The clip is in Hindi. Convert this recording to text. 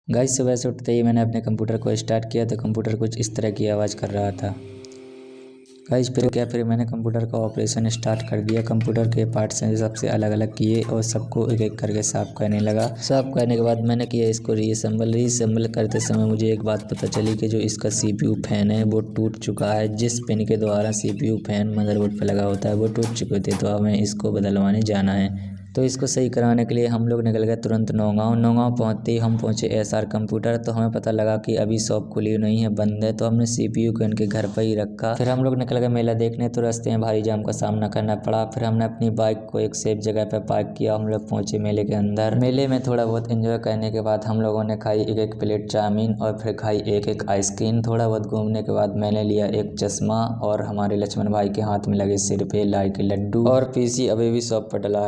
गाइस सुबह से उठते ही मैंने अपने कंप्यूटर को स्टार्ट किया तो कंप्यूटर कुछ इस तरह की आवाज़ कर रहा था। गाइस फिर मैंने कंप्यूटर का ऑपरेशन स्टार्ट कर दिया। कंप्यूटर के पार्ट्स हैं सबसे अलग अलग किए और सबको एक एक करके साफ़ करने लगा। साफ़ करने के बाद मैंने किया इसको रीअसेंबल करते समय मुझे एक बात पता चली कि जो इसका CPU फैन है वो टूट चुका है। जिस पिन के द्वारा CPU फैन मदरबोर्ड पर लगा होता है वो टूट चुके थे, तो हमें इसको बदलवाने जाना है। तो इसको सही कराने के लिए हम लोग निकल गए तुरंत नौगांव पहुँचते ही हम पहुँचे SR कंप्यूटर। तो हमें पता लगा कि अभी शॉप खुली नहीं है, बंद है। तो हमने CPU को इनके घर पर ही रखा। फिर हम लोग निकल गए मेला देखने। तो रास्ते में भारी जाम का सामना करना पड़ा। फिर हमने अपनी बाइक को एक सेफ जगह पर पार्क किया। हम लोग पहुँचे मेले के अंदर। मेले में थोड़ा बहुत एंजॉय करने के बाद हम लोगों ने खाई एक एक प्लेट चाउमीन और फिर खाई एक एक आइसक्रीम। थोड़ा बहुत घूमने के बाद मैंने लिया एक चश्मा और हमारे लक्ष्मण भाई के हाथ में लगे सिर पे लाल के लड्डू। और PC अभी भी शॉप पर डला है।